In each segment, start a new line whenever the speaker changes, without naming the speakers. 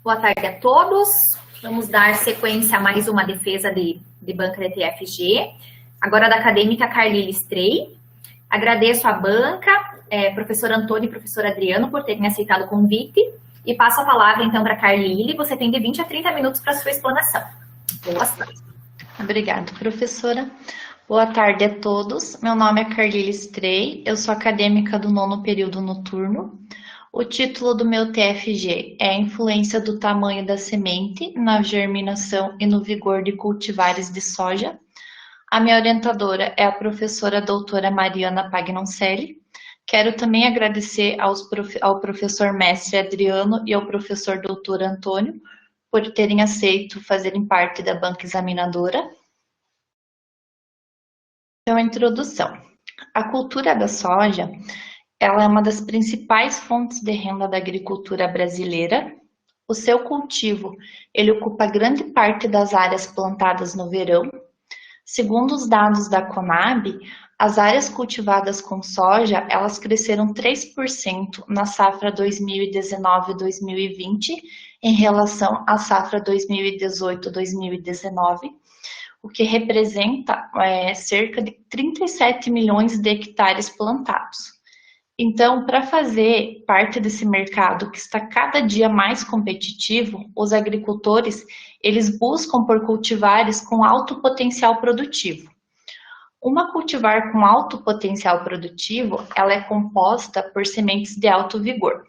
Boa tarde a todos. Vamos dar sequência a mais uma defesa de banca de TFG. Agora da acadêmica Carlyle Stray. Agradeço à banca, professor Antônio e professor Adriano, por terem aceitado o convite. E passo a palavra, então, para a Carlyle. Você tem de 20 a 30 minutos para a sua explanação. Boa tarde.
Obrigada, professora. Boa tarde a todos. Meu nome é Carlyle Stray, eu sou acadêmica do 9º período noturno. O título do meu TFG é a influência do tamanho da semente na germinação e no vigor de cultivares de soja. A minha orientadora é a professora doutora Mariana Pagnoncelli. Quero também agradecer ao professor mestre Adriano e ao professor doutor Antônio por terem aceito fazerem parte da banca examinadora. Então, a introdução. A cultura da soja, ela é uma das principais fontes de renda da agricultura brasileira. O seu cultivo, ele ocupa grande parte das áreas plantadas no verão. Segundo os dados da Conab, as áreas cultivadas com soja, elas cresceram 3% na safra 2019-2020 em relação à safra 2018-2019, o que representa cerca de 37 milhões de hectares plantados. Então, para fazer parte desse mercado que está cada dia mais competitivo, os agricultores, eles buscam por cultivares com alto potencial produtivo. Uma cultivar com alto potencial produtivo, ela é composta por sementes de alto vigor.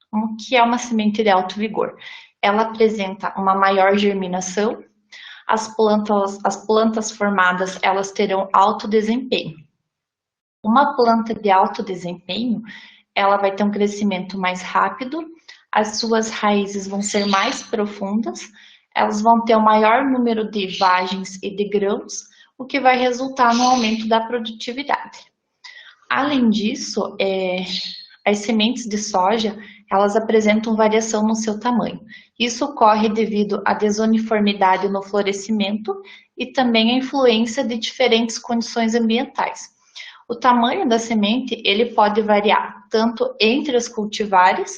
O que é uma semente de alto vigor? Ela apresenta uma maior germinação, as plantas formadas, elas terão alto desempenho. Uma planta de alto desempenho, ela vai ter um crescimento mais rápido, as suas raízes vão ser mais profundas, elas vão ter um maior número de vagens e de grãos, o que vai resultar no aumento da produtividade. Além disso, as sementes de soja, elas apresentam variação no seu tamanho. Isso ocorre devido à desuniformidade no florescimento e também à influência de diferentes condições ambientais. O tamanho da semente, ele pode variar tanto entre os cultivares,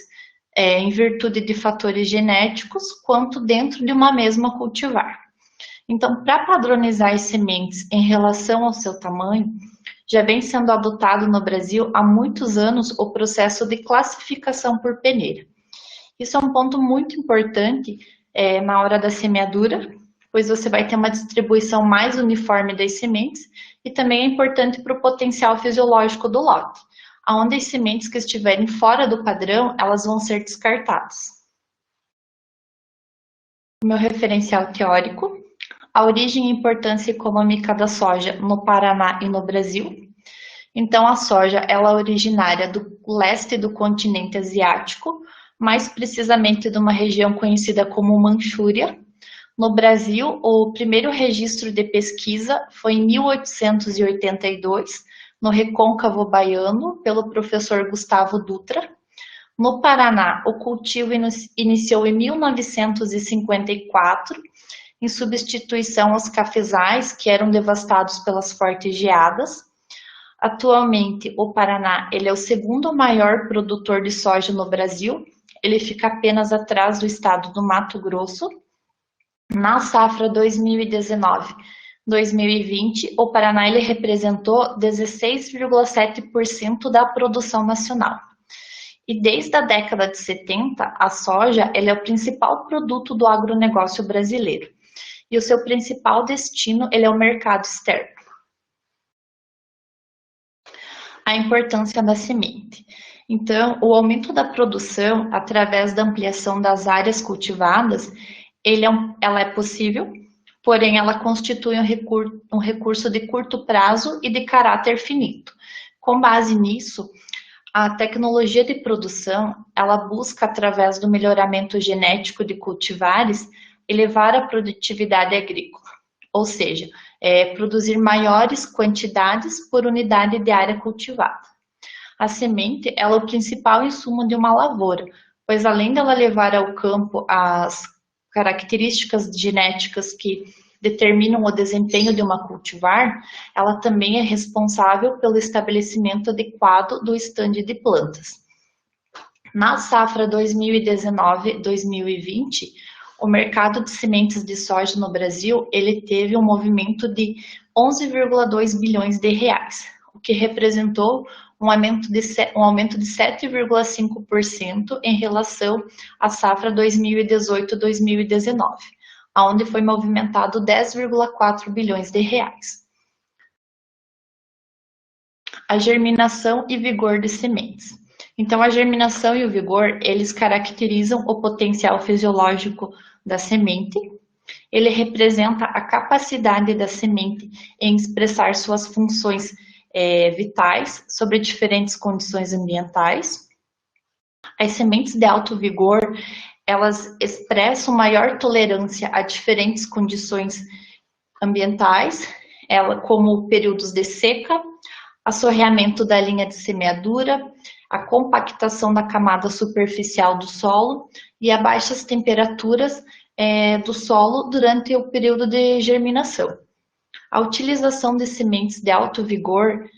em virtude de fatores genéticos, quanto dentro de uma mesma cultivar. Então, para padronizar as sementes em relação ao seu tamanho, já vem sendo adotado no Brasil há muitos anos o processo de classificação por peneira. Isso é um ponto muito importante na hora da semeadura, pois você vai ter uma distribuição mais uniforme das sementes e também é importante para o potencial fisiológico do lote, onde as sementes que estiverem fora do padrão, elas vão ser descartadas. O meu referencial teórico, a origem e importância econômica da soja no Paraná e no Brasil. Então, a soja ela é originária do leste do continente asiático, mais precisamente de uma região conhecida como Manchúria. No Brasil, o primeiro registro de pesquisa foi em 1882, no Recôncavo Baiano, pelo professor Gustavo Dutra. No Paraná, o cultivo iniciou em 1954, em substituição aos cafezais, que eram devastados pelas fortes geadas. Atualmente, o Paraná ele é o segundo maior produtor de soja no Brasil, ele fica apenas atrás do estado do Mato Grosso. Na safra 2019-2020, o Paraná ele representou 16,7% da produção nacional. E desde a década de 70, a soja ele é o principal produto do agronegócio brasileiro. E o seu principal destino ele é o mercado externo. A importância da semente. Então, o aumento da produção através da ampliação das áreas cultivadas, ela é possível, porém ela constitui um recurso de curto prazo e de caráter finito. Com base nisso, a tecnologia de produção, ela busca, através do melhoramento genético de cultivares, elevar a produtividade agrícola, ou seja, produzir maiores quantidades por unidade de área cultivada. A semente ela é o principal insumo de uma lavoura, pois além dela levar ao campo as características genéticas que determinam o desempenho de uma cultivar, ela também é responsável pelo estabelecimento adequado do estande de plantas. Na safra 2019-2020, o mercado de sementes de soja no Brasil, ele teve um movimento de 11,2 bilhões de reais, o que representou um aumento de 7,5% em relação à safra 2018-2019, onde foi movimentado 10,4 bilhões de reais. A germinação e vigor de sementes. Então, a germinação e o vigor, eles caracterizam o potencial fisiológico da semente. Ele representa a capacidade da semente em expressar suas funções vitais sobre diferentes condições ambientais. As sementes de alto vigor, elas expressam maior tolerância a diferentes condições ambientais, como períodos de seca, assorreamento da linha de semeadura, a compactação da camada superficial do solo e a baixas temperaturas do solo durante o período de germinação. A utilização de sementes de alto vigor,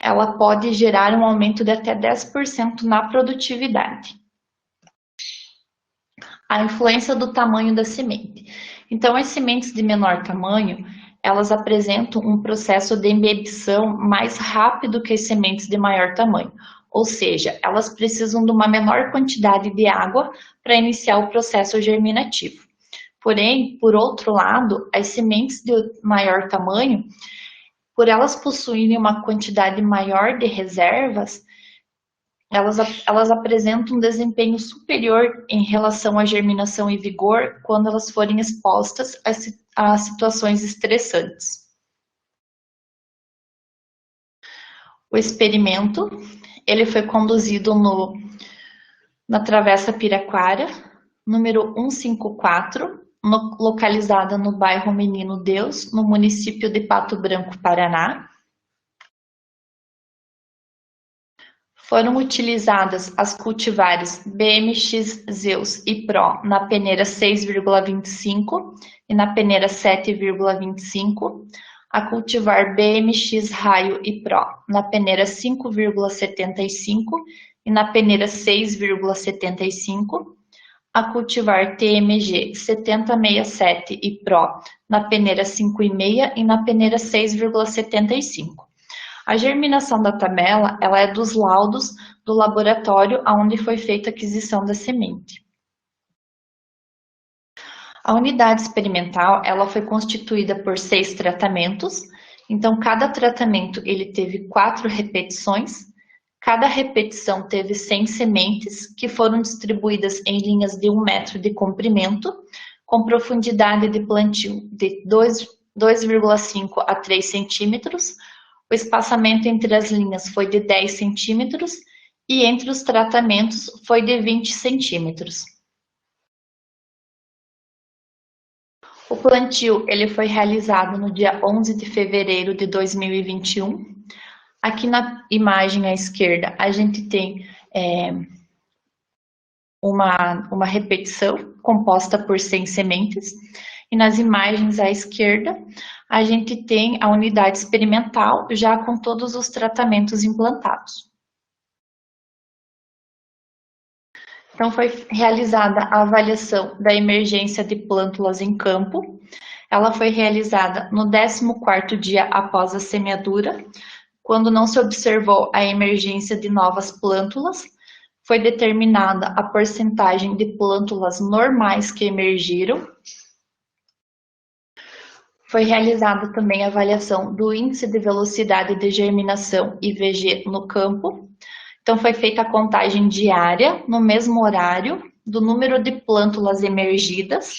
ela pode gerar um aumento de até 10% na produtividade. A influência do tamanho da semente. Então, as sementes de menor tamanho, elas apresentam um processo de embebbição mais rápido que as sementes de maior tamanho. Ou seja, elas precisam de uma menor quantidade de água para iniciar o processo germinativo. Porém, por outro lado, as sementes de maior tamanho, por elas possuírem uma quantidade maior de reservas, elas apresentam um desempenho superior em relação à germinação e vigor quando elas forem expostas a situações estressantes. O experimento, ele foi conduzido na Travessa Piraquara, número 154, localizada no bairro Menino Deus, no município de Pato Branco, Paraná. Foram utilizadas as cultivares BMX Zeus e Pro na peneira 6,25 e na peneira 7,25, a cultivar BMX Raio e Pro na peneira 5,75 e na peneira 6,75, a cultivar TMG 7067 e Pro na peneira 5,5 e na peneira 6,75. A germinação da tabela, ela é dos laudos do laboratório onde foi feita a aquisição da semente. A unidade experimental, ela foi constituída por 6 tratamentos. Então, cada tratamento, ele teve 4 repetições. Cada repetição teve 100 sementes, que foram distribuídas em linhas de 1 metro de comprimento, com profundidade de plantio de 2,5 a 3 centímetros. O espaçamento entre as linhas foi de 10 centímetros e entre os tratamentos foi de 20 centímetros. O plantio ele foi realizado no dia 11 de fevereiro de 2021. Aqui na imagem à esquerda, a gente tem uma repetição composta por 100 sementes. E nas imagens à esquerda, a gente tem a unidade experimental já com todos os tratamentos implantados. Então, foi realizada a avaliação da emergência de plântulas em campo. Ela foi realizada no 14º dia após a semeadura, quando não se observou a emergência de novas plântulas. Foi determinada a porcentagem de plântulas normais que emergiram. Foi realizada também a avaliação do índice de velocidade de germinação IVG no campo. Então, foi feita a contagem diária, no mesmo horário, do número de plântulas emergidas,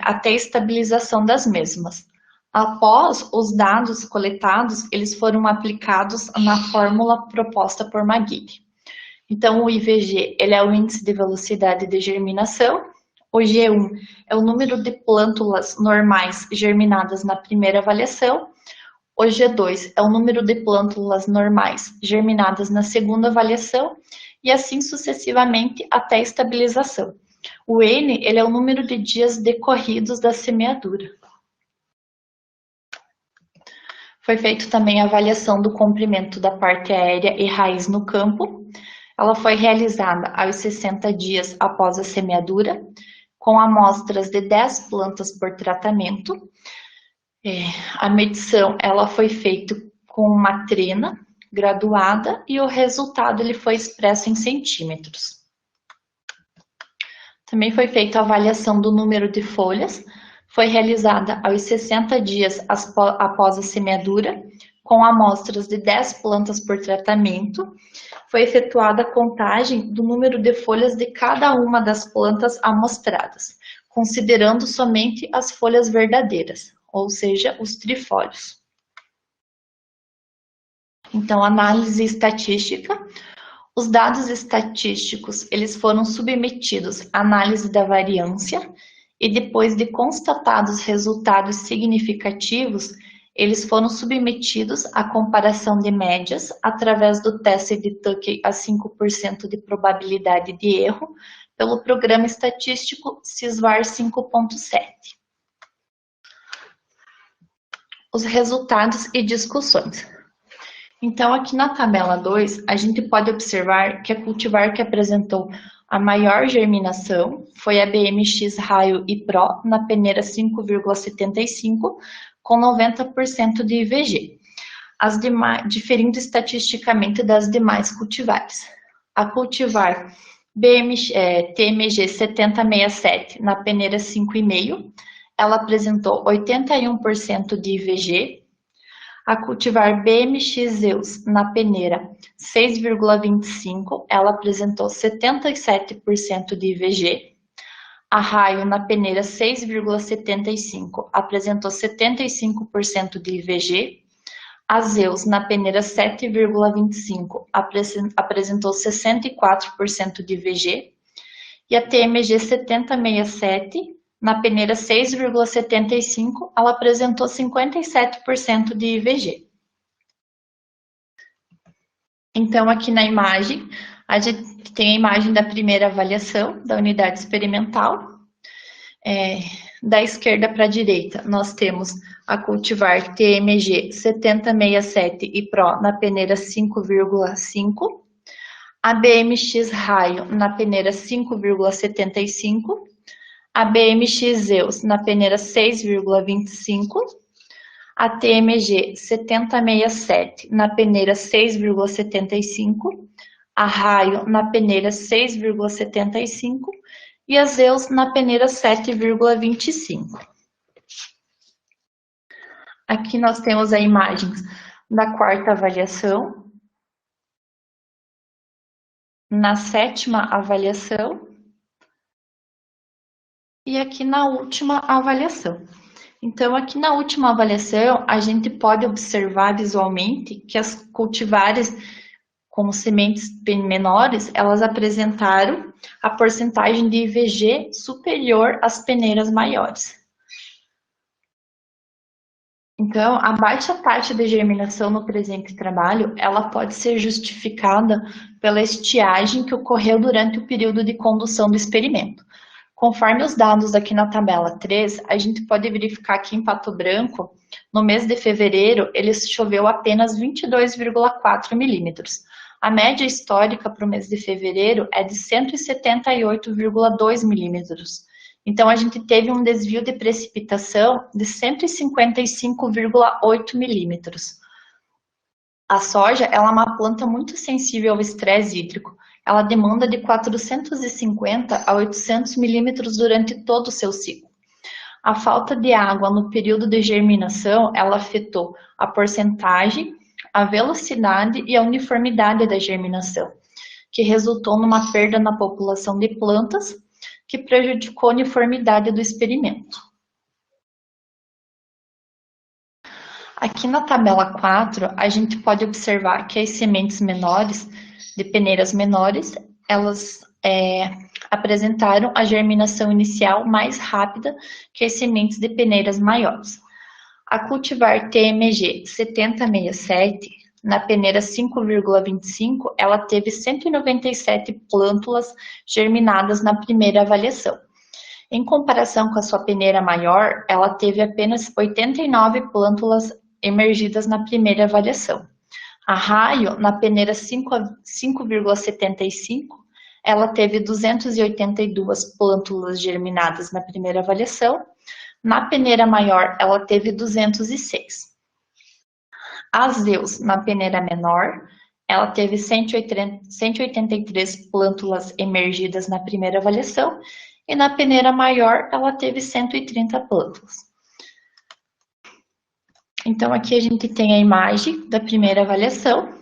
até a estabilização das mesmas. Após os dados coletados, eles foram aplicados na fórmula proposta por McGill. Então, o IVG, ele é o índice de velocidade de germinação. O G1 é o número de plântulas normais germinadas na primeira avaliação. O G2 é o número de plântulas normais germinadas na segunda avaliação e assim sucessivamente até a estabilização. O N, ele é o número de dias decorridos da semeadura. Foi feito também a avaliação do comprimento da parte aérea e raiz no campo. ela foi realizada aos 60 dias após a semeadura, com amostras de 10 plantas por tratamento. A medição ela foi feita com uma trena graduada e o resultado ele foi expresso em centímetros. Também foi feita a avaliação do número de folhas, foi realizada aos 60 dias após a semeadura, com amostras de 10 plantas por tratamento. Foi efetuada a contagem do número de folhas de cada uma das plantas amostradas, considerando somente as folhas verdadeiras, ou seja, os trifólios. Então, análise estatística. Os dados estatísticos, eles foram submetidos à análise da variância e depois de constatados resultados significativos, eles foram submetidos à comparação de médias através do teste de Tukey a 5% de probabilidade de erro pelo programa estatístico SysVar 5.7. Os resultados e discussões. Então, aqui na tabela 2, a gente pode observar que a cultivar que apresentou a maior germinação foi a BMX Raio e Pro na peneira 5,75, com 90% de IVG, diferindo estatisticamente das demais cultivares. A cultivar TMG 7067 na peneira 5,5, ela apresentou 81% de IVG. A cultivar BMX Zeus na peneira 6,25, ela apresentou 77% de IVG. A Raio na peneira 6,75 apresentou 75% de IVG. A Zeus na peneira 7,25 apresentou 64% de IVG. E a TMG 7067 na peneira 6,75, ela apresentou 57% de IVG. Então, aqui na imagem, a gente tem a imagem da primeira avaliação da unidade experimental. Da esquerda para a direita, nós temos a cultivar TMG 7067 e Pro na peneira 5,5, a BMX Raio na peneira 5,75, a BMX Zeus na peneira 6,25, a TMG 7067 na peneira 6,75, a Raio na peneira 6,75 e a Zeus na peneira 7,25. Aqui nós temos a imagem da quarta avaliação, na sétima avaliação, e aqui na última avaliação. Então, aqui na última avaliação, a gente pode observar visualmente que as cultivares com sementes bem menores, elas apresentaram a porcentagem de IVG superior às peneiras maiores. Então, a baixa taxa de germinação no presente trabalho, ela pode ser justificada pela estiagem que ocorreu durante o período de condução do experimento. Conforme os dados aqui na tabela 3, a gente pode verificar que em Pato Branco, no mês de fevereiro, ele choveu apenas 22,4 milímetros. A média histórica para o mês de fevereiro é de 178,2 milímetros. Então, a gente teve um desvio de precipitação de 155,8 milímetros. A soja ela é uma planta muito sensível ao estresse hídrico. Ela demanda de 450 a 800 milímetros durante todo o seu ciclo. A falta de água no período de germinação, ela afetou a porcentagem, a velocidade e a uniformidade da germinação, que resultou numa perda na população de plantas, que prejudicou a uniformidade do experimento. Aqui na tabela 4, a gente pode observar que as sementes menores, de peneiras menores, elas apresentaram a germinação inicial mais rápida que as sementes de peneiras maiores. A cultivar TMG 7067, na peneira 5,25, ela teve 197 plântulas germinadas na primeira avaliação. Em comparação com a sua peneira maior, ela teve apenas 89 plântulas emergidas na primeira avaliação. A Raio, na peneira 5,75, ela teve 282 plântulas germinadas na primeira avaliação. Na peneira maior, ela teve 206. A Zeus, na peneira menor, ela teve 183 plântulas emergidas na primeira avaliação, e na peneira maior, ela teve 130 plântulas. Então, aqui a gente tem a imagem da primeira avaliação.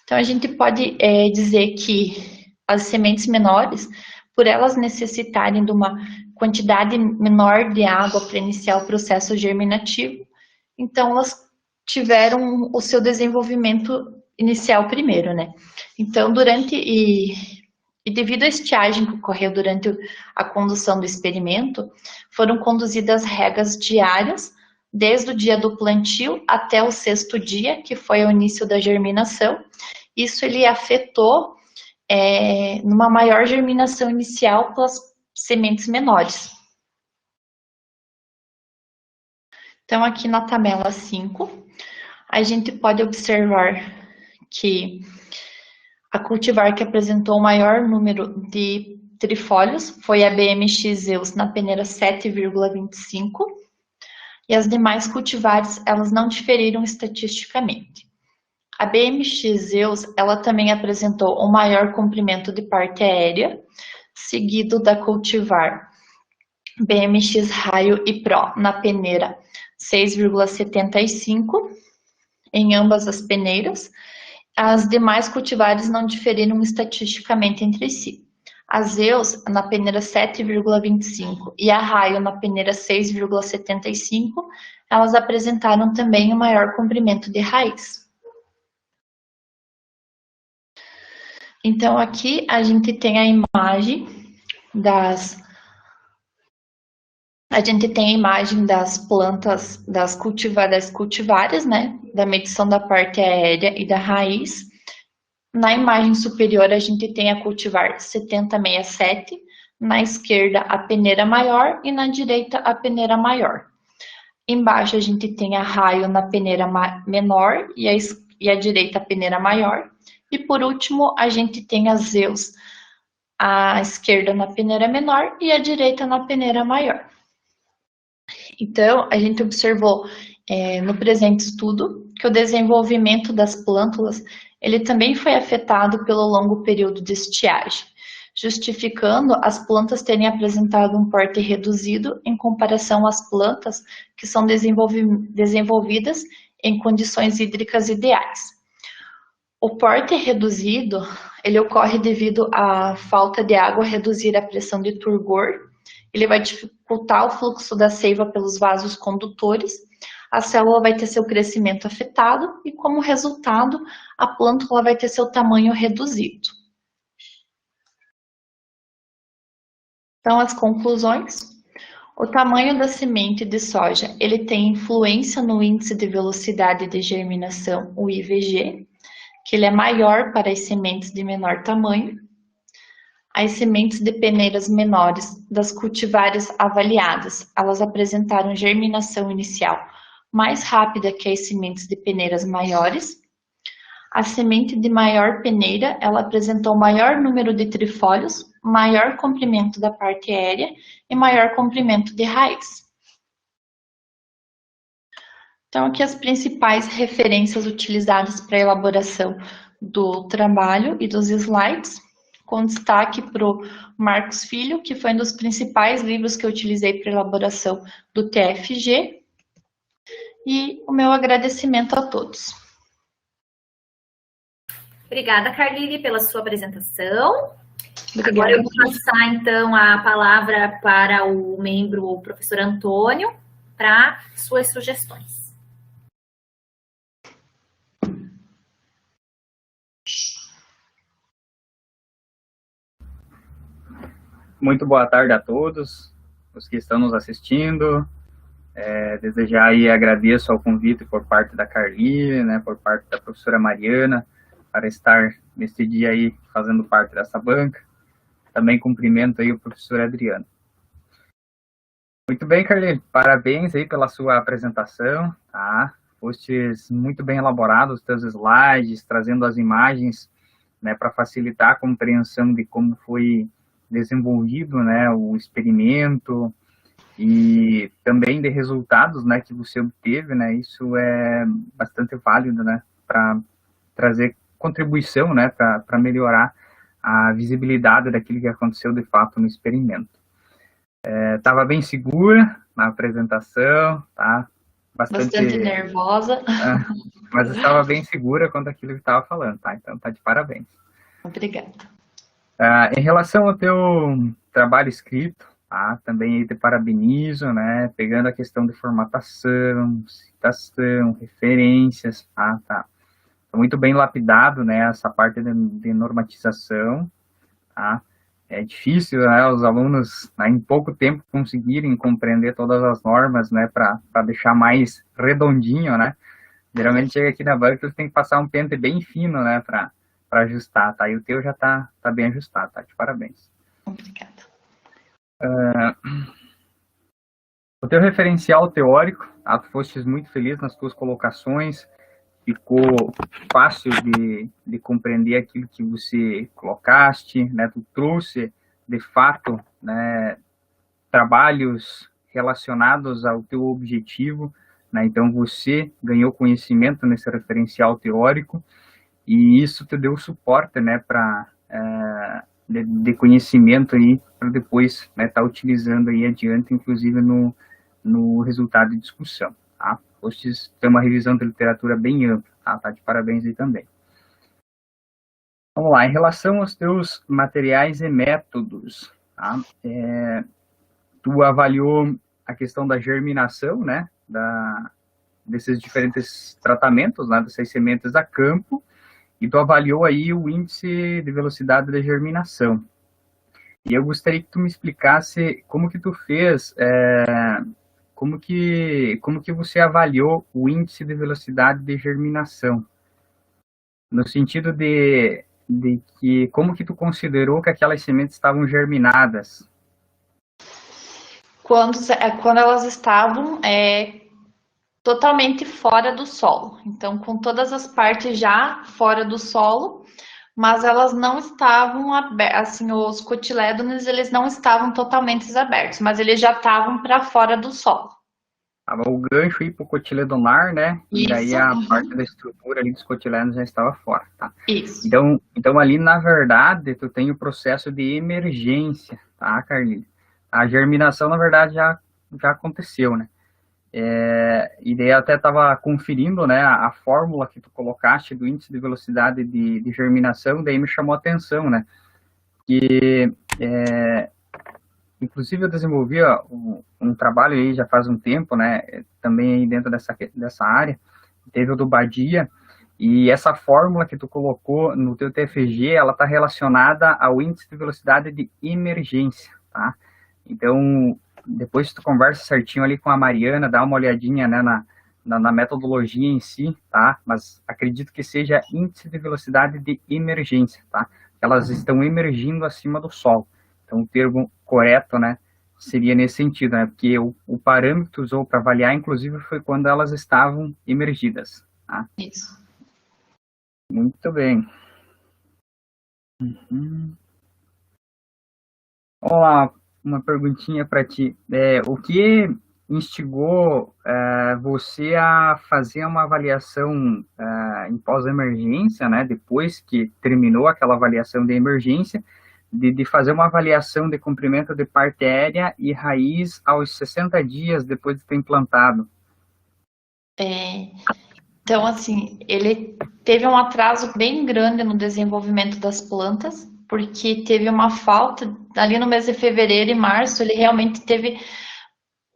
Então, a gente pode dizer que as sementes menores, por elas necessitarem de uma quantidade menor de água para iniciar o processo germinativo, então elas tiveram o seu desenvolvimento inicial primeiro, né? Então, devido à estiagem que ocorreu durante a condução do experimento, foram conduzidas regas diárias, desde o dia do plantio até o 6º dia, que foi o início da germinação. Isso ele afetou numa maior germinação inicial pelas sementes menores. Então, aqui na tabela 5, a gente pode observar que a cultivar que apresentou o maior número de trifólios foi a BMX Zeus na peneira 7,25, e as demais cultivares, elas não diferiram estatisticamente. A BMX Zeus, ela também apresentou o maior comprimento de parte aérea, seguido da cultivar BMX Raio e Pro na peneira 6,75, em ambas as peneiras. As demais cultivares não diferiram estatisticamente entre si. A Zeus na peneira 7,25 e a Raio na peneira 6,75, elas apresentaram também o maior comprimento de raiz. Então, aqui a gente tem a imagem das plantas, das cultivares, né? Da medição da parte aérea e da raiz. Na imagem superior, a gente tem a cultivar 7067, na esquerda a peneira maior e na direita a peneira maior. Embaixo a gente tem a Raio na peneira menor e a direita a peneira maior. E por último, a gente tem a Zeus, à esquerda na peneira menor e a direita na peneira maior. Então, a gente observou no presente estudo que o desenvolvimento das plântulas ele também foi afetado pelo longo período de estiagem, justificando as plantas terem apresentado um porte reduzido em comparação às plantas que são desenvolvidas em condições hídricas ideais. O porte reduzido, ele ocorre devido à falta de água reduzir a pressão de turgor, ele vai dificultar o fluxo da seiva pelos vasos condutores, a célula vai ter seu crescimento afetado e, como resultado, a plântula vai ter seu tamanho reduzido. Então, as conclusões. O tamanho da semente de soja, ele tem influência no índice de velocidade de germinação, o IVG, que ele é maior para as sementes de menor tamanho. As sementes de peneiras menores das cultivares avaliadas, elas apresentaram germinação inicial mais rápida que as sementes de peneiras maiores. A semente de maior peneira, ela apresentou maior número de trifólios, maior comprimento da parte aérea e maior comprimento de raiz. Então, aqui as principais referências utilizadas para a elaboração do trabalho e dos slides, com destaque para o Marcos Filho, que foi um dos principais livros que eu utilizei para a elaboração do TFG, e o meu agradecimento a todos.
Obrigada, Carlile, pela sua apresentação.
Obrigada.
Agora eu vou passar, então, a palavra para o membro, o professor Antônio, para suas sugestões.
Muito boa tarde a todos, os que estão nos assistindo. Desejar aí, agradeço ao convite por parte da Carlile, né, por parte da professora Mariana, para estar neste dia aí fazendo parte dessa banca. Também cumprimento aí o professor Adriano. Muito bem, Carlile, parabéns aí pela sua apresentação, tá? Posts muito bem elaborados, os teus slides, trazendo as imagens, né, para facilitar a compreensão de como foi desenvolvido, né, o experimento e também de resultados, né, que você obteve, né, isso é bastante válido, né, para trazer contribuição, né, para melhorar a visibilidade daquilo que aconteceu de fato no experimento. Estava bem segura na apresentação, tá?
Bastante nervosa.
Mas estava bem segura quanto àquilo que estava falando, tá? Então tá de parabéns.
Obrigada.
Em relação ao teu trabalho escrito, tá? Também te parabenizo, né? Pegando a questão de formatação, citação, referências, tá? Muito bem lapidado, né? Essa parte de normatização, tá? É difícil, né, os alunos, né, em pouco tempo conseguirem compreender todas as normas, né, para deixar mais redondinho, né. Geralmente chega aqui na banca, eles têm que passar um pente bem fino, né, para ajustar, tá. E o teu já tá bem ajustado, tá. De parabéns.
Obrigada.
O teu referencial teórico, tá, tu fostes muito feliz nas tuas colocações, ficou fácil de compreender aquilo que você colocaste, né? Tu trouxe, de fato, né, trabalhos relacionados ao teu objetivo, né? Então, você ganhou conhecimento nesse referencial teórico e isso te deu suporte, né, de conhecimento aí, para depois, né, tá utilizando aí adiante, inclusive no resultado de discussão, tá? Postes tem uma revisão de literatura bem ampla, tá de parabéns aí também. Vamos lá, em relação aos teus materiais e métodos, tá? Tu avaliou a questão da germinação, né, desses diferentes tratamentos, né, dessas sementes a campo, e tu avaliou aí o índice de velocidade de germinação. E eu gostaria que tu me explicasse como que tu fez, como que você avaliou o índice de velocidade de germinação? No sentido de que, como que tu considerou que aquelas sementes estavam germinadas?
Quando elas estavam totalmente fora do solo. Então, com todas as partes já fora do solo, mas elas não estavam abertas, assim, os cotilédones, eles não estavam totalmente abertos, mas eles já estavam para fora do solo.
Tava o gancho aí pro cotiledonar, né?
Isso.
E daí a parte da estrutura ali dos cotilédonos já estava fora, tá?
Isso.
Então ali, na verdade, tu tem o processo de emergência, tá, Carlinhos? A germinação, na verdade, já aconteceu, né? E daí eu até estava conferindo, né, a fórmula que tu colocaste do índice de velocidade de germinação, daí me chamou a atenção, né? Que, inclusive, eu desenvolvi um trabalho aí já faz um tempo, né, também aí dentro dessa área, teve o do Badia, e essa fórmula que tu colocou no teu TFG, ela está relacionada ao índice de velocidade de emergência, tá? Então, depois tu conversa certinho ali com a Mariana, dá uma olhadinha, né, na metodologia em si, tá? Mas acredito que seja índice de velocidade de emergência, tá? Elas estão emergindo acima do solo. Então, o termo correto, né, seria nesse sentido, né? Porque o parâmetro que tu usou para avaliar, inclusive, foi quando elas estavam emergidas, tá?
Isso.
Muito bem. Vamos lá. Uma perguntinha para ti. O que instigou você a fazer uma avaliação em pós-emergência, né? Depois que terminou aquela avaliação de emergência, de fazer uma avaliação de comprimento de parte aérea e raiz aos 60 dias depois de ter implantado?
Então, assim, ele teve um atraso bem grande no desenvolvimento das plantas, porque teve uma falta, ali no mês de fevereiro e março, ele realmente teve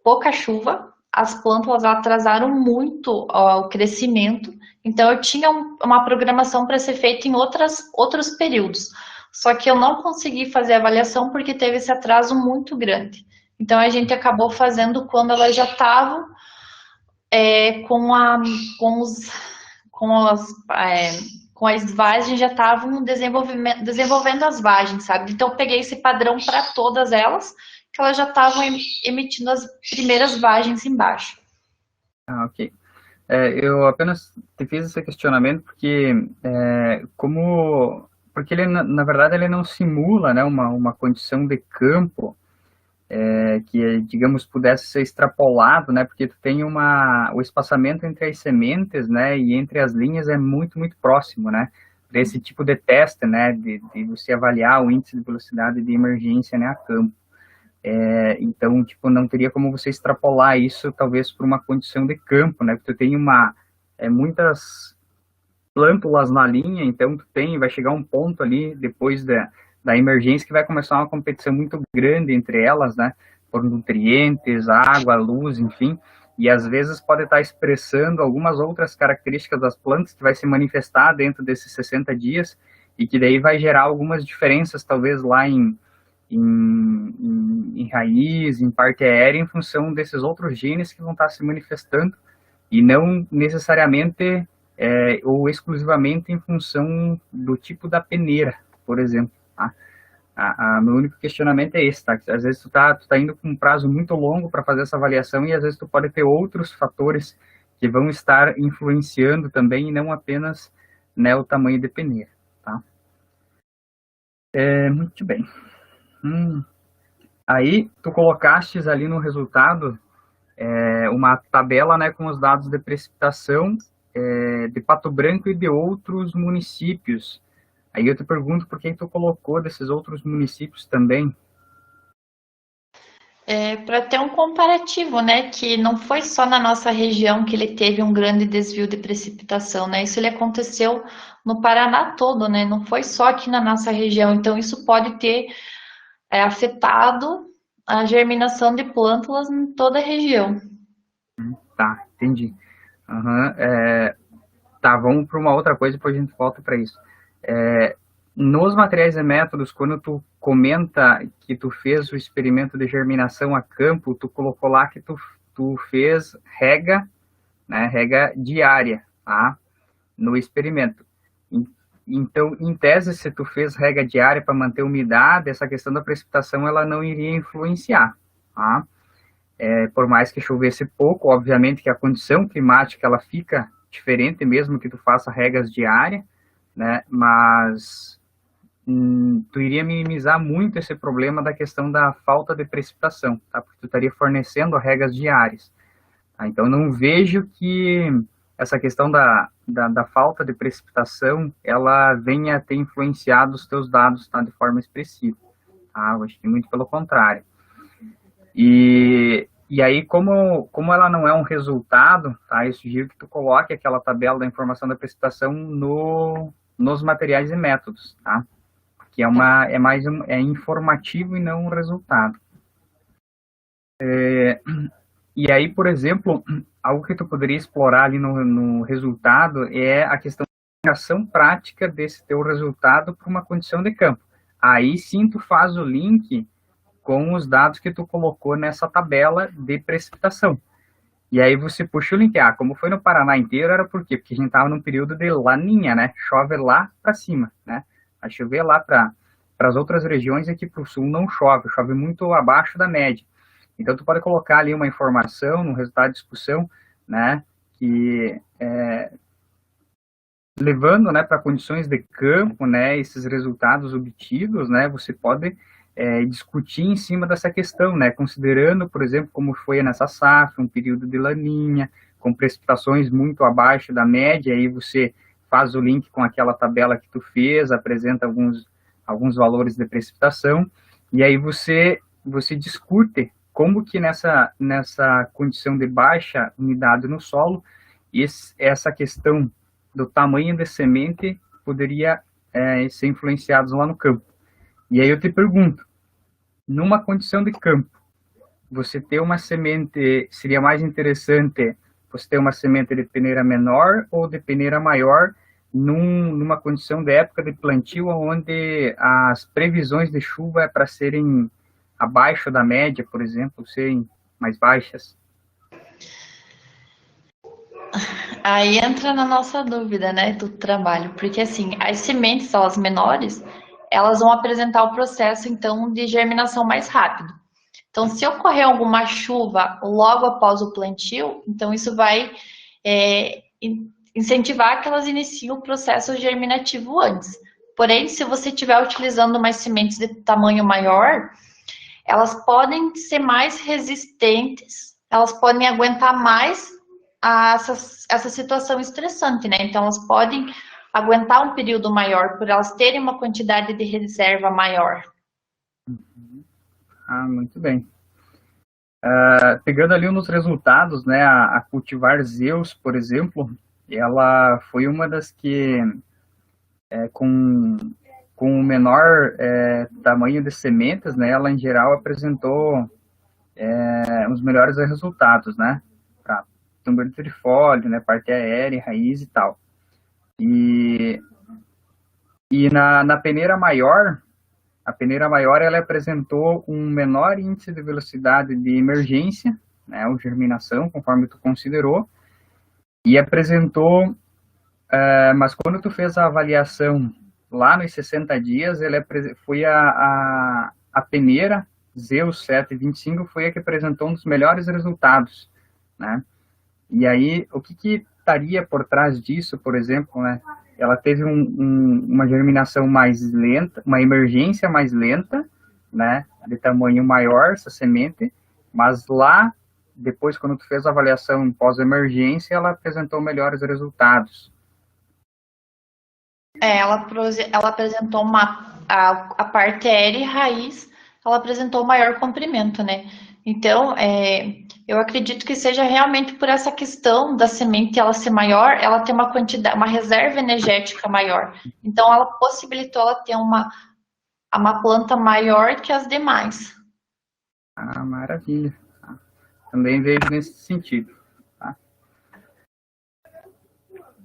pouca chuva, as plantas atrasaram muito o crescimento, então eu tinha uma programação para ser feita em outros períodos, só que eu não consegui fazer a avaliação porque teve esse atraso muito grande. Então a gente acabou fazendo quando elas já estavam com as vagens, já estavam desenvolvendo as vagens, sabe? Então eu peguei esse padrão para todas elas, que elas já estavam emitindo as primeiras vagens embaixo.
Ok. Eu apenas te fiz esse questionamento porque, porque ele, na verdade, ele não simula, né, uma condição de campo que, digamos, pudesse ser extrapolado, né, porque tu tem o espaçamento entre as sementes, né, e entre as linhas é muito, muito próximo, né, para esse tipo de teste, né, de você avaliar o índice de velocidade de emergência, né, a campo. Então, tipo, não teria como você extrapolar isso, talvez, para uma condição de campo, né? Porque tu tem muitas plântulas na linha, então vai chegar um ponto ali, depois da emergência, que vai começar uma competição muito grande entre elas, né? Por nutrientes, água, luz, enfim. E às vezes pode estar expressando algumas outras características das plantas que vai se manifestar dentro desses 60 dias e que daí vai gerar algumas diferenças, talvez, lá em raiz, em parte aérea, em função desses outros genes que vão estar se manifestando e não necessariamente ou exclusivamente em função do tipo da peneira, por exemplo. Tá? Meu único questionamento é esse, tá? Às vezes tu tá indo com um prazo muito longo para fazer essa avaliação e às vezes tu pode ter outros fatores que vão estar influenciando também e não apenas, né, o tamanho de peneira, tá? Muito bem. Aí, tu colocastes ali no resultado uma tabela, né, com os dados de precipitação de Pato Branco e de outros municípios. Aí eu te pergunto por que tu colocou desses outros municípios também?
Para ter um comparativo, né, que não foi só na nossa região que ele teve um grande desvio de precipitação, né, isso ele aconteceu no Paraná todo, né, não foi só aqui na nossa região, então isso pode ter afetado a germinação de plântulas em toda a região.
Tá, entendi. Tá, vamos para uma outra coisa e depois a gente volta para isso. Nos materiais e métodos, quando tu comenta que tu fez o experimento de germinação a campo, tu colocou lá que tu fez rega, né, rega diária, tá, no experimento. Então, em tese, se tu fez rega diária para manter a umidade, essa questão da precipitação ela não iria influenciar, tá? Por mais que chovesse pouco, obviamente que a condição climática ela fica diferente mesmo que tu faça regas diárias, né? Mas tu iria minimizar muito esse problema da questão da falta de precipitação, tá? Porque tu estaria fornecendo regas diárias. Tá? Então, não vejo que essa questão da falta de precipitação, ela venha a ter influenciado os teus dados, tá, de forma expressiva. Tá? Eu acho que muito pelo contrário. E aí, como ela não é um resultado, tá, eu sugiro que tu coloque aquela tabela da informação da precipitação nos materiais e métodos, tá? Que é informativo e não um resultado. E aí, por exemplo, algo que tu poderia explorar ali no resultado é a questão da aplicação prática desse teu resultado para uma condição de campo. Aí sim tu faz o link com os dados que tu colocou nessa tabela de precipitação. E aí você puxa o link. Como foi no Paraná inteiro, era por quê? Porque a gente estava num período de laninha, né? Chove lá para cima, né? Vai chover lá para as outras regiões, aqui para o sul não chove, chove muito abaixo da média. Então, tu pode colocar ali uma informação no resultado de discussão, né, que levando, né, para condições de campo, né, esses resultados obtidos, né, você pode discutir em cima dessa questão, né, considerando, por exemplo, como foi nessa safra, um período de laninha, com precipitações muito abaixo da média, aí você faz o link com aquela tabela que tu fez, apresenta alguns valores de precipitação, e aí você discute como que nessa condição de baixa umidade no solo, essa questão do tamanho da semente poderia ser influenciados lá no campo. E aí eu te pergunto, numa condição de campo, você ter uma semente, seria mais interessante você ter uma semente de peneira menor ou de peneira maior numa condição de época de plantio onde as previsões de chuva é para serem abaixo da média, por exemplo, serem mais baixas?
Aí entra na nossa dúvida, né, do trabalho, porque assim, as sementes, elas menores, elas vão apresentar o processo, então, de germinação mais rápido. Então, se ocorrer alguma chuva logo após o plantio, então isso vai incentivar que elas iniciem o processo germinativo antes. Porém, se você estiver utilizando mais sementes de tamanho maior, elas podem ser mais resistentes, elas podem aguentar mais essa situação estressante, né? Então, elas podem aguentar um período maior, por elas terem uma quantidade de reserva maior.
Muito bem. Pegando ali nos resultados, né, a cultivar Zeus, por exemplo, ela foi uma das que, com o menor tamanho de sementes, né, ela em geral apresentou os melhores resultados, né, para número de trifólio, né, parte aérea, raiz e tal. E na peneira maior, a peneira maior ela apresentou um menor índice de velocidade de emergência, né, ou germinação, conforme tu considerou, e apresentou, mas quando tu fez a avaliação lá nos 60 dias, foi a peneira Zeus 725 foi a que apresentou um dos melhores resultados, né? E aí, o que estaria por trás disso, por exemplo, né? Ela teve uma germinação mais lenta, uma emergência mais lenta, né, de tamanho maior, essa semente, mas lá, depois, quando tu fez a avaliação pós-emergência, ela apresentou melhores resultados.
Ela apresentou a parte aérea e raiz, ela apresentou maior comprimento, né? Então, eu acredito que seja realmente por essa questão da semente ela ser maior, ela ter uma reserva energética maior. Então, ela possibilitou ela ter uma planta maior que as demais.
Maravilha. Também vejo nesse sentido. Tá?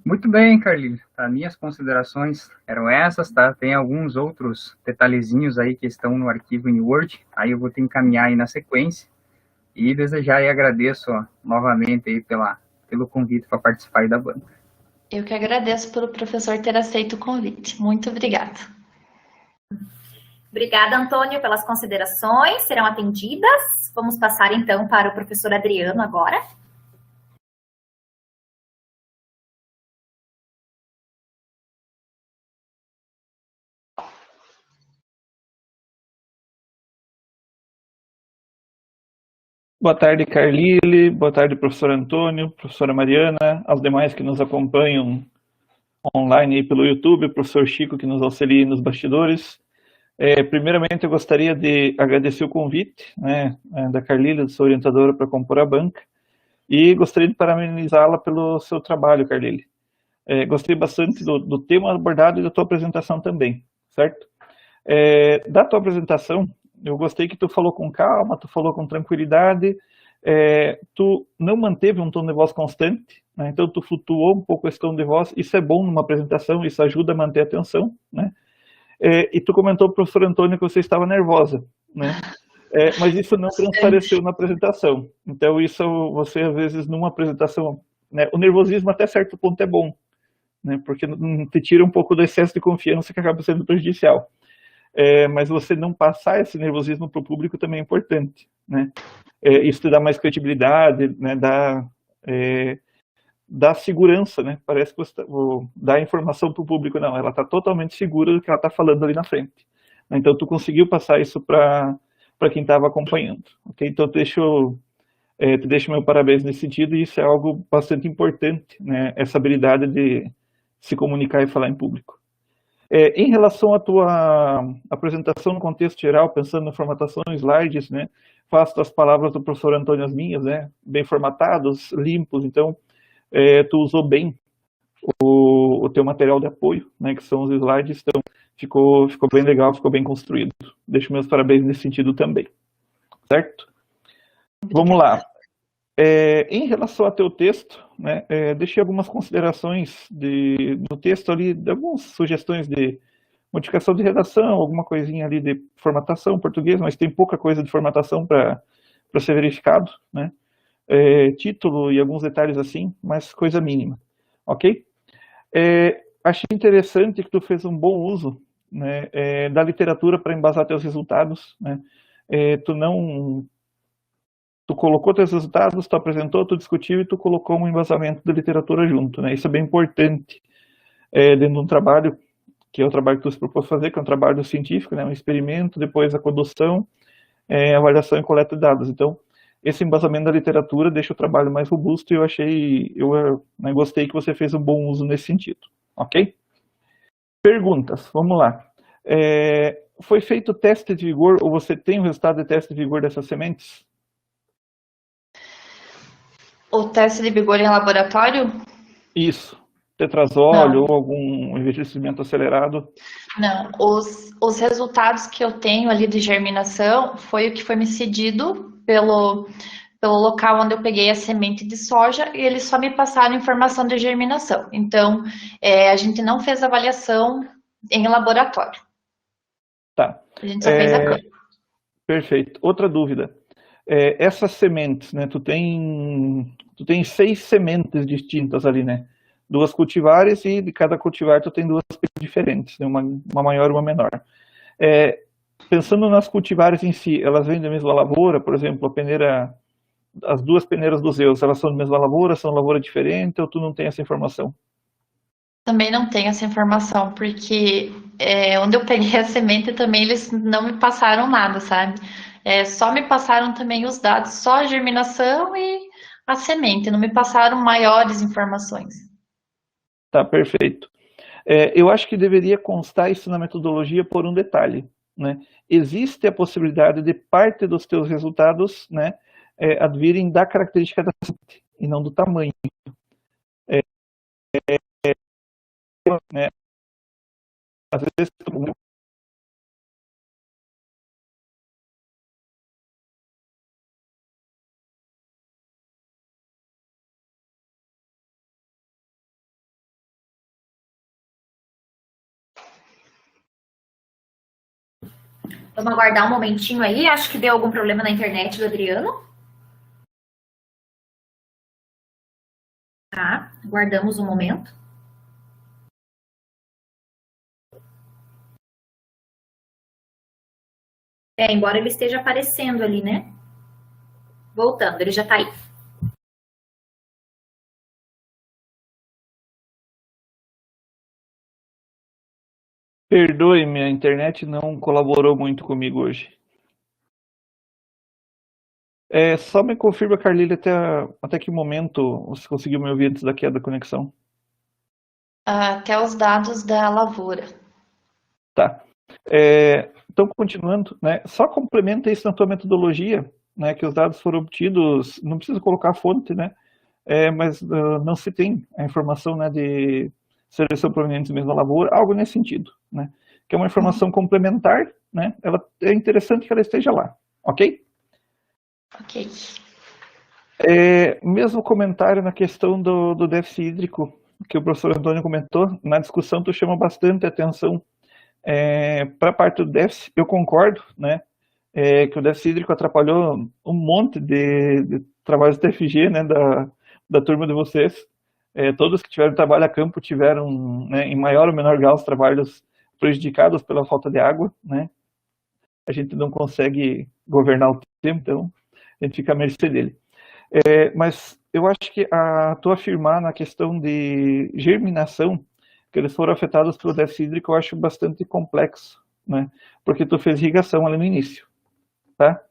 Muito bem, Carlinhos. Minhas considerações eram essas, tá? Tem alguns outros detalhezinhos aí que estão no arquivo em Word, aí eu vou te encaminhar aí na sequência. E desejar e agradeço novamente aí pelo convite para participar aí da banca.
Eu que agradeço pelo professor ter aceito o convite. Muito obrigada.
Obrigada, Antônio, pelas considerações. Serão atendidas. Vamos passar, então, para o professor Adriano agora.
Boa tarde, Carlile. Boa tarde, professor Antônio, professora Mariana, aos demais que nos acompanham online aí pelo YouTube, o professor Chico que nos auxilia nos bastidores. Primeiramente, eu gostaria de agradecer o convite, né, da Carlile, sua orientadora, para compor a banca, e gostaria de parabenizá-la pelo seu trabalho, Carlile. Gostei bastante do tema abordado e da tua apresentação também, certo? Da tua apresentação, eu gostei que tu falou com calma, tu falou com tranquilidade, tu não manteve um tom de voz constante, né? Então tu flutuou um pouco esse tom de voz, isso é bom numa apresentação, isso ajuda a manter a atenção, né? E tu comentou, professor Antônio, que você estava nervosa, né? Mas isso não transpareceu na apresentação, então isso você às vezes numa apresentação, né? O nervosismo até certo ponto é bom, né? Porque te tira um pouco do excesso de confiança que acaba sendo prejudicial. Mas você não passar esse nervosismo para o público também é importante, né? Isso te dá mais credibilidade, né? Dá segurança, né? Parece que você dá informação para o público, não, ela está totalmente segura do que ela está falando ali na frente. Então, tu conseguiu passar isso para quem estava acompanhando, ok? Então, te deixo meu parabéns nesse sentido, e isso é algo bastante importante, né? Essa habilidade de se comunicar e falar em público. Em relação à tua apresentação no contexto geral, pensando na formatação, slides, né, faço as palavras do professor Antônio as minhas, né, bem formatados, limpos, então tu usou bem o teu material de apoio, né, que são os slides, então ficou bem legal, ficou bem construído. Deixo meus parabéns nesse sentido também, certo? Vamos lá. Em relação ao teu texto, né, deixei algumas considerações no texto ali, algumas sugestões de modificação de redação, alguma coisinha ali de formatação português, mas tem pouca coisa de formatação para ser verificado, né? Título e alguns detalhes assim, mas coisa mínima, ok? Achei interessante que tu fez um bom uso, né, da literatura para embasar teus resultados, né? Tu não Tu colocou teus resultados, tu apresentou, tu discutiu e tu colocou um embasamento da literatura junto, né? Isso é bem importante dentro de um trabalho, que é o trabalho que tu se propôs fazer, que é um trabalho científico, né? Um experimento, depois a condução, avaliação e coleta de dados. Então, esse embasamento da literatura deixa o trabalho mais robusto e eu gostei que você fez um bom uso nesse sentido, ok? Perguntas, vamos lá. Foi feito teste de vigor ou você tem o resultado de teste de vigor dessas sementes?
O teste de vigor em laboratório?
Isso. Tetrazóleo
Não.
ou algum envelhecimento acelerado?
Não, os resultados que eu tenho ali de germinação foi o que foi me cedido pelo local onde eu peguei a semente de soja e eles só me passaram informação de germinação. Então, a gente não fez avaliação em laboratório.
Tá.
A gente só fez a campo.
Perfeito. Outra dúvida. Essas sementes, né? Tu tem 6 sementes distintas ali, né? 2 cultivares e de cada cultivar tu tem 2 diferentes, né? Uma maior e uma menor. Pensando nas cultivares em si, elas vêm da mesma lavoura, por exemplo, as 2 peneiras dos Zeus, elas são da mesma lavoura, são lavoura diferente ou tu não tem essa informação?
Também não tenho essa informação, porque onde eu peguei a semente também eles não me passaram nada, sabe? Só me passaram também os dados, só a germinação e a semente, não me passaram maiores informações.
Tá, perfeito. Eu acho que deveria constar isso na metodologia por um detalhe, né? Existe a possibilidade de parte dos teus resultados, né, advirem da característica da semente e não do tamanho. Né? Às vezes
Vamos aguardar um momentinho aí. Acho que deu algum problema na internet do Adriano. Tá, aguardamos um momento. Embora ele esteja aparecendo ali, né? Voltando, ele já tá aí.
Perdoe, minha internet não colaborou muito comigo hoje. Só me confirma, Carlília, até que momento você conseguiu me ouvir antes da queda da conexão?
Até os dados da lavoura.
Tá. Então, continuando, né, só complementa isso na tua metodologia, né, que os dados foram obtidos, não precisa colocar a fonte, né, mas não se tem a informação, né, de seleção proveniente da mesma lavoura, algo nesse sentido, né, que é uma informação complementar, né, é interessante que ela esteja lá, ok?
Ok.
Mesmo comentário na questão do déficit hídrico, que o professor Antônio comentou, na discussão tu chama bastante atenção para a parte do déficit, eu concordo, né, que o déficit hídrico atrapalhou um monte de trabalhos do TFG, né, da turma de vocês. Todos que tiveram trabalho a campo tiveram, né, em maior ou menor grau, os trabalhos prejudicados pela falta de água, né. A gente não consegue governar o tempo, então a gente fica à mercê dele. Mas eu acho que tu afirmar na questão de germinação, que eles foram afetados pelo déficit hídrico, eu acho bastante complexo, né? Porque tu fez irrigação ali no início, tá?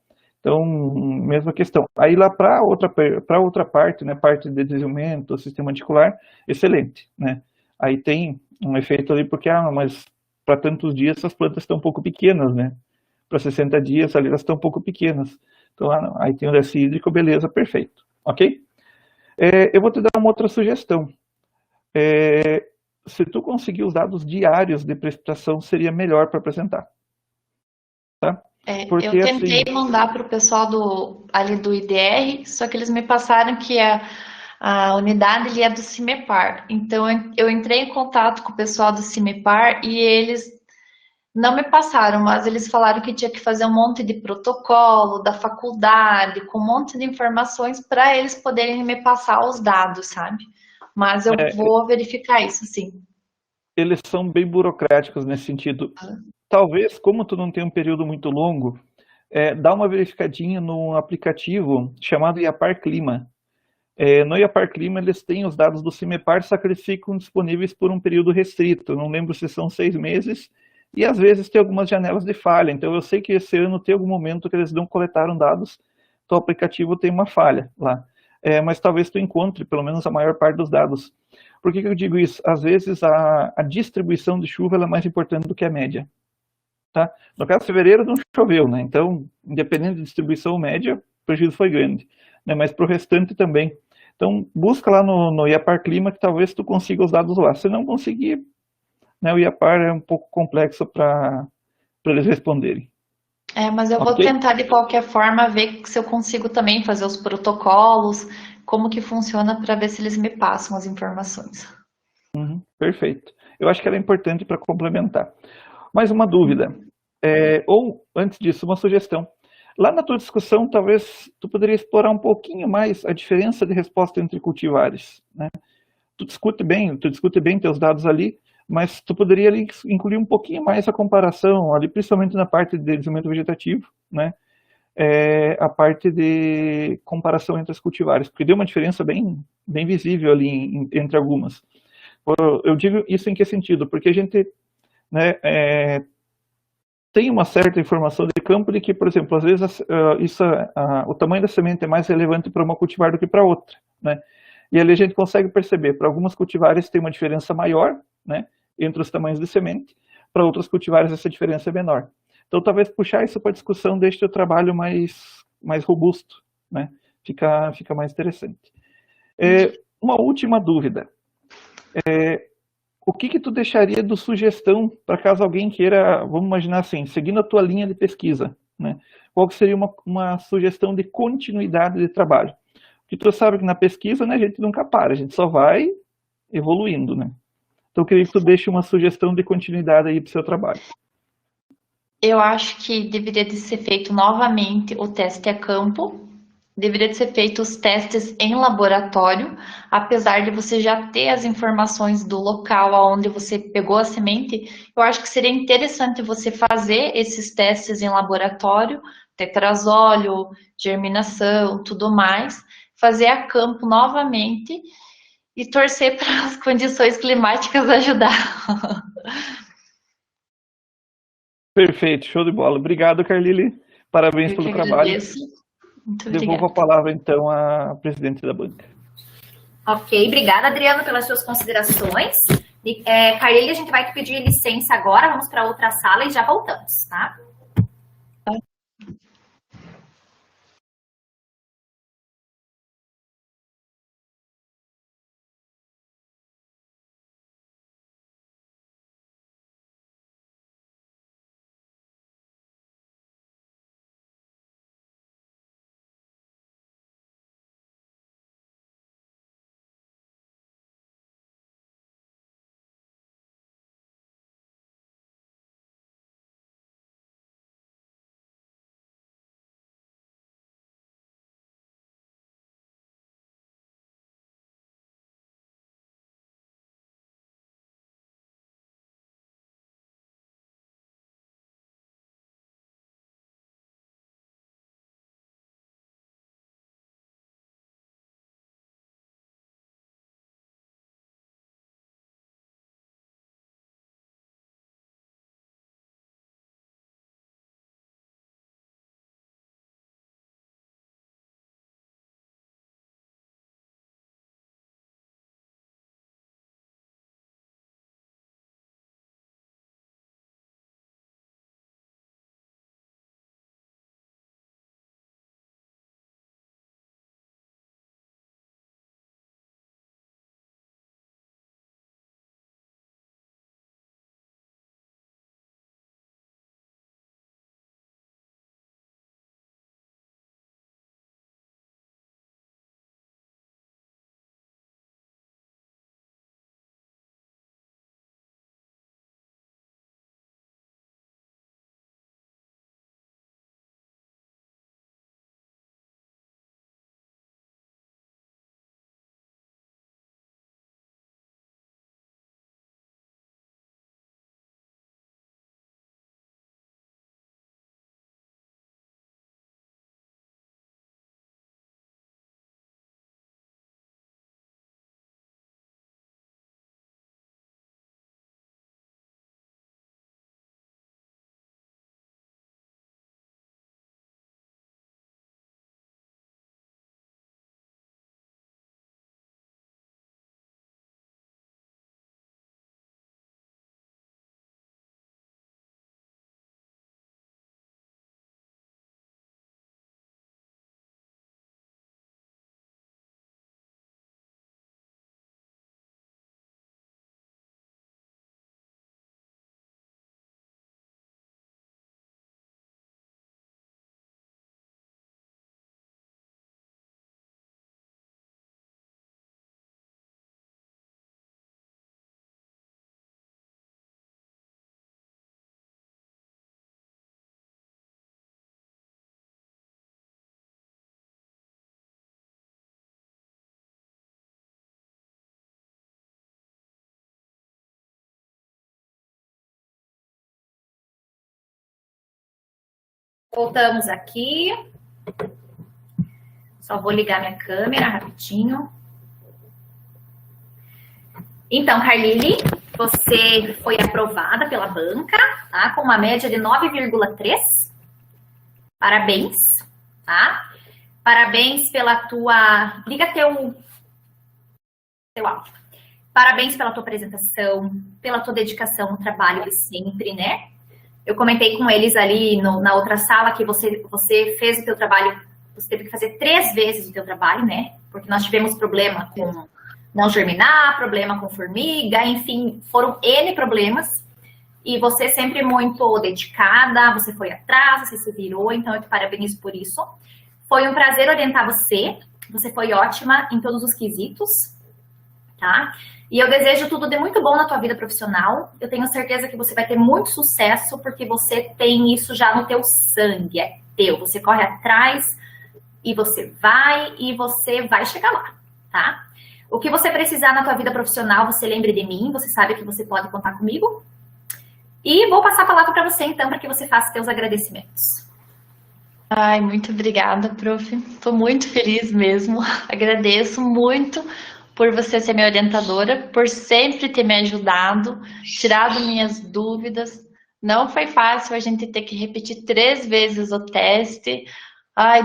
Então, mesma questão. Aí lá para outra parte, né, parte de desenvolvimento, sistema articular, excelente, né? Aí tem um efeito ali porque, mas para tantos dias essas plantas estão um pouco pequenas, né? Para 60 dias ali elas estão um pouco pequenas. Então, aí tem o déficit hídrico, beleza, perfeito, ok? Eu vou te dar uma outra sugestão. Se tu conseguir os dados diários de precipitação, seria melhor para apresentar. Tá?
Porque, eu tentei assim, mandar para o pessoal ali do IDR, só que eles me passaram que a unidade ali é do CIMEPAR. Então, eu entrei em contato com o pessoal do CIMEPAR e eles não me passaram, mas eles falaram que tinha que fazer um monte de protocolo da faculdade, com um monte de informações para eles poderem me passar os dados, sabe? Mas eu vou verificar isso, sim.
Eles são bem burocráticos nesse sentido. Talvez, como tu não tem um período muito longo, dá uma verificadinha no aplicativo chamado Iapar Clima. No Iapar Clima eles têm os dados do CIMEPAR, só que eles ficam disponíveis por um período restrito, não lembro se são 6 meses, e às vezes tem algumas janelas de falha, então eu sei que esse ano tem algum momento que eles não coletaram dados, então o aplicativo tem uma falha lá. Mas talvez tu encontre pelo menos a maior parte dos dados. Por que eu digo isso? Às vezes a distribuição de chuva é mais importante do que a média. Tá? No caso de fevereiro não choveu, né? Então, independente de distribuição média, o prejuízo foi grande, né? Mas para o restante também. Então, busca lá no Iapar Clima que talvez tu consiga os dados lá. Se não conseguir, né, o Iapar é um pouco complexo para eles responderem.
Mas eu vou
Ok?
tentar de qualquer forma ver se eu consigo também fazer os protocolos, como que funciona para ver se eles me passam as informações.
Perfeito. Eu acho que era importante para complementar. Mais uma dúvida, ou antes disso, uma sugestão. Lá na tua discussão, talvez tu poderia explorar um pouquinho mais a diferença de resposta entre cultivares, né? Tu discute bem teus dados ali, mas tu poderia ali incluir um pouquinho mais a comparação, ali, principalmente na parte de desenvolvimento vegetativo, né? A parte de comparação entre as cultivares, porque deu uma diferença bem visível ali entre algumas. Eu digo isso em que sentido? Porque a gente, né, tem uma certa informação de campo de que, por exemplo, às vezes o tamanho da semente é mais relevante para uma cultivar do que para outra, né? E ali a gente consegue perceber, para algumas cultivares tem uma diferença maior, né, entre os tamanhos de semente, para outras cultivares essa diferença é menor. Então, talvez puxar isso para a discussão deixe o trabalho mais robusto, né? Fica mais interessante. Uma última dúvida. O que tu deixaria de sugestão para caso alguém queira, vamos imaginar assim, seguindo a tua linha de pesquisa, né? Qual que seria uma sugestão de continuidade de trabalho? Porque tu sabe que na pesquisa, né, a gente nunca para, a gente só vai evoluindo, né? Então eu queria que tu deixe uma sugestão de continuidade aí para o seu trabalho.
Eu acho que deveria de ser feito novamente o teste a campo, deveria de ser feito os testes em laboratório, apesar de você já ter as informações do local onde você pegou a semente, eu acho que seria interessante você fazer esses testes em laboratório, tetrazóleo, germinação, tudo mais, fazer a campo novamente e torcer para as condições climáticas ajudar.
Perfeito, show de bola. Obrigado, Carlile. Parabéns
Eu que
pelo trabalho.
agradeço. Muito
Devolvo a
obrigada.
palavra, então, à presidente da banca.
Ok, obrigada, Adriano, pelas suas considerações. Carlyle, a gente vai te pedir licença agora, vamos para outra sala e já voltamos, tá? Voltamos aqui. Só vou ligar minha câmera rapidinho. Então, Carlile, você foi aprovada pela banca, tá? Com uma média de 9,3. Parabéns, tá? Parabéns pela tua... Liga teu áudio. Parabéns pela tua apresentação, pela tua dedicação no trabalho de sempre, né? Eu comentei com eles ali na outra sala que você fez o teu trabalho, você teve que fazer 3 vezes o teu trabalho, né? Porque nós tivemos problema com não germinar, problema com formiga, enfim, foram N problemas. E você sempre muito dedicada, você foi atrás, você se virou, então eu te parabenizo por isso. Foi um prazer orientar você, você foi ótima em todos os quesitos, tá? E eu desejo tudo de muito bom na tua vida profissional. Eu tenho certeza que você vai ter muito sucesso, porque você tem isso já no teu sangue, é teu. Você corre atrás e você vai chegar lá, tá? O que você precisar na tua vida profissional, você lembre de mim, você sabe que você pode contar comigo. E vou passar a palavra para você, então, para que você faça seus agradecimentos.
Ai, muito obrigada, prof. Estou muito feliz mesmo. Agradeço muito por você ser minha orientadora, por sempre ter me ajudado, tirado minhas dúvidas. Não foi fácil a gente ter que repetir 3 vezes o teste. Ai,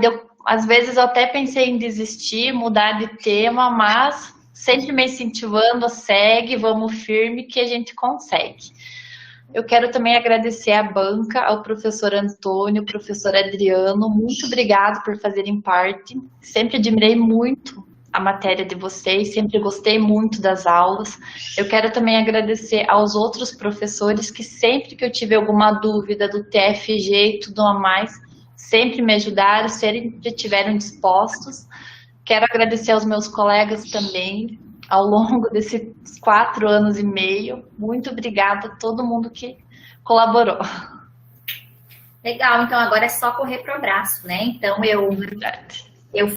às vezes eu até pensei em desistir, mudar de tema, mas sempre me incentivando, segue, vamos firme que a gente consegue. Eu quero também agradecer à banca, ao professor Antônio, ao professor Adriano. Muito obrigado por fazerem parte. Sempre admirei muito a matéria de vocês, sempre gostei muito das aulas. Eu quero também agradecer aos outros professores que sempre que eu tive alguma dúvida do TFG e tudo a mais, sempre me ajudaram, sempre estiveram dispostos. Quero agradecer aos meus colegas também, ao longo desses 4 anos e meio. Muito obrigada a todo mundo que colaborou.
Legal, então agora é só correr pro abraço, né? Então
Verdade.